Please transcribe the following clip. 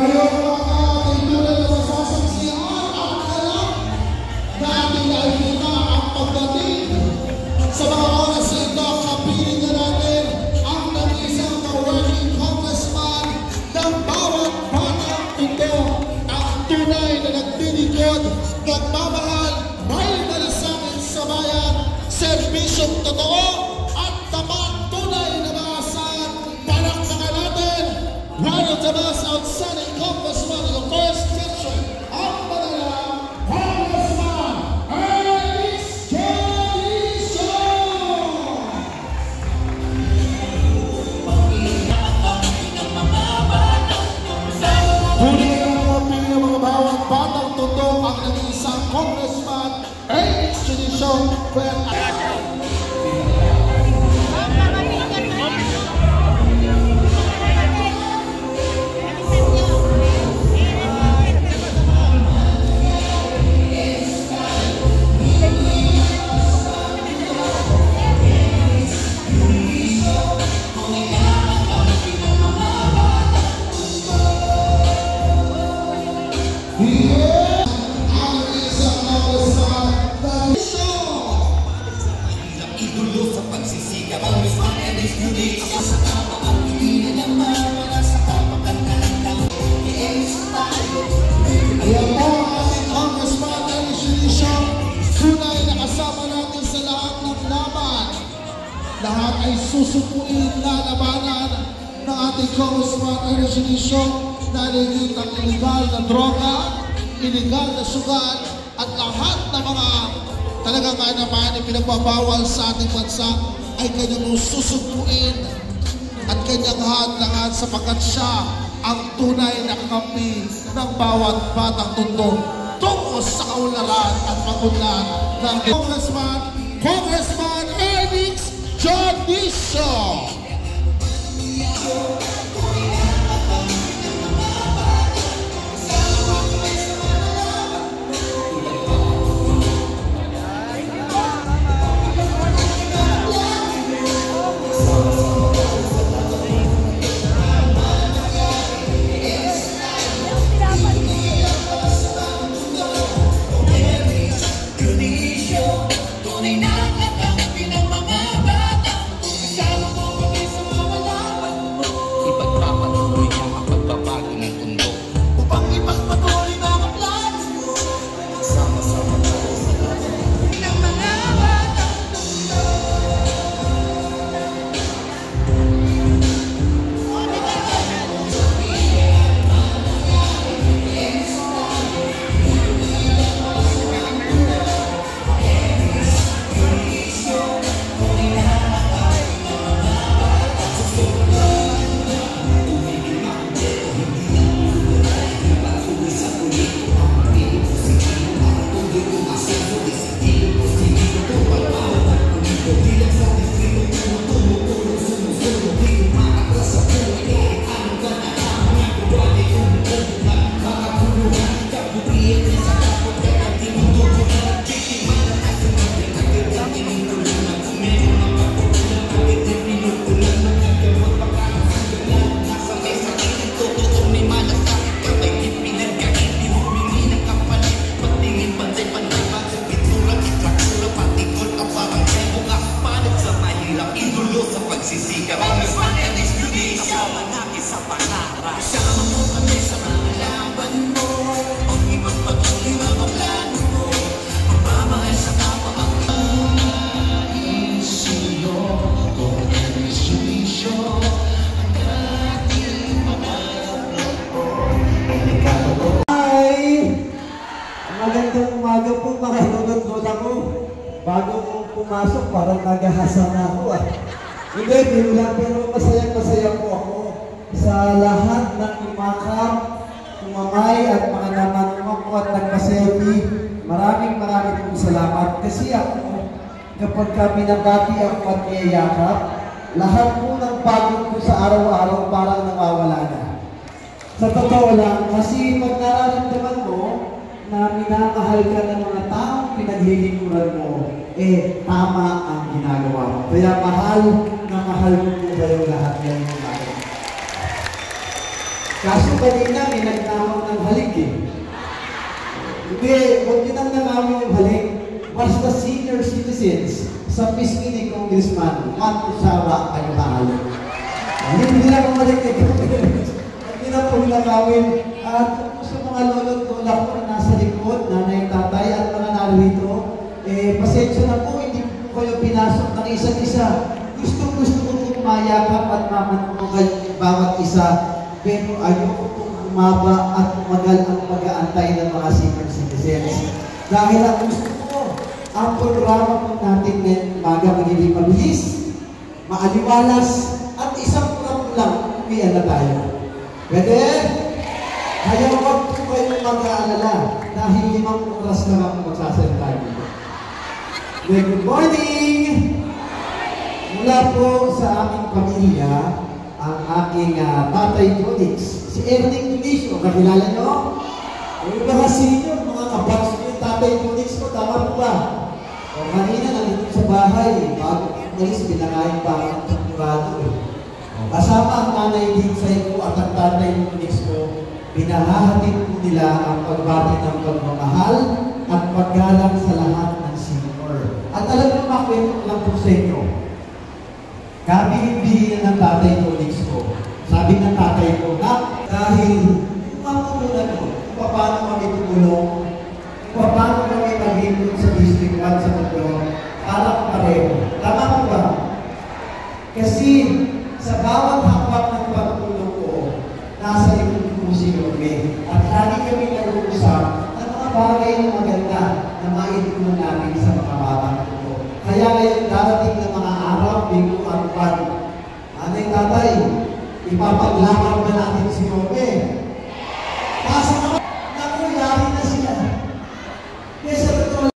Ngayon mga kaibigan na masasaksihan ang alam na ating nakikita ang pagdating sa mga oras na ito. Kapiling na natin ang nag-isang working congressman ng bawat batang ito, ang tunay na naglilingkod, nagmamahal, may malasakit sa bayan, serbisyong totoo at tapat, tunay na maasahan. Palakpakan natin one of the most outstanding congressman in the first district, ang madalang Congressman Ernest Jalisco! Huli ang mga mga bawat batang tutok ang nag-iisang Congressman Ernest Jalisco. Lahat ay susupuin na labanan ng ating Congressman Ernest Jalisco na nilingit ng illegal na droga, illegal na sugat, at lahat ng mga talagang naman ipinagbabawal sa ating bansa ay kanyang susupuin at kanyang hadlangan sapagkat siya ang tunay na kampi ng bawat batang tundo tungo sa kaunlaran at pag-unlad ng Congressman Ernest Jalisco. Bago pumasok, parang nagahasa na ako Hindi, bilang pero masaya po ako sa lahat ng umakap, tumamay at mga naman ko at nagpa-selfie. Maraming pong salamat. Kasi ako, kapag kami nabati ako at niyayakap, lahat po ng pagod ko sa araw-araw parang nawawala na. Sa totoo lang, kasi pag nararamdaman mo na minamahal ka ng mga taong pinaglilingkuran mo, tama ang ginagawa mo. Kaya mahal na mahal mo po kayong lahat ngayon. Kaso kanina may nagnakaw ng halik eh. Hindi, huwag nyo nang nakawin yung halik. Basta senior citizens sa pisngi ni Congressman Matt Usara kayo mahalo. Hindi lang marinig. Hindi na po nakawin. At sa mga lolo't lola ko na nasa likod, nanay, tatay, at mga narito, pasensya na po, hindi po kayo pinasok ng isa't isa. Gusto ko pong mayakap at maman po kayo bawat isa. Pero ayoko pong umaba at umagal ang pag-aantay ng mga senior citizens. Dahil ang gusto ko, ang programa po natin ngayon umaga magiging mabilis, maaliwalas, at isang program lang, umiyan na tayo. Pwede? Kaya huwag po kayong mag-aalala dahil 5 oras lang ako magsasalita dito. Good morning! Mula po sa aming pamilya, ang aking tatay Jonix, si Erning Tunisio. Kakilala nyo? Yung mga senior, mga kabats nyo yung tatay Jonix ko, tama po ba? O kanina, nandito sa bahay, bago umalis, pinangayin pa ang pagkurado. Kasama ang nanay Dinsay ko at ang tatay Jonix ko, pinahahatid po nila ang pagbati ng pagmamahal at paggalang sa lahat ng senior. At alam nyo, makwento lang po sa inyo. Kami ng tatay Jonix ko. Sabi ng tatay ko, dahil makukunan ko, paano kami tumulong, paano kami mag-input sa District 1 sa mundo, parang pareho. Tama po ba? Kasi sa bawat hakbang ng pagtulong ko, nasa likod ko si Yorme. At lagi kami nag-uusap ng mga bagay na maganda na maitulong namin sa mga batang ko. Kaya ngayon darating ng mga araw, bigo at pan. Anay tatay, ipapaglaban ba natin si Yorme? Pasa naman!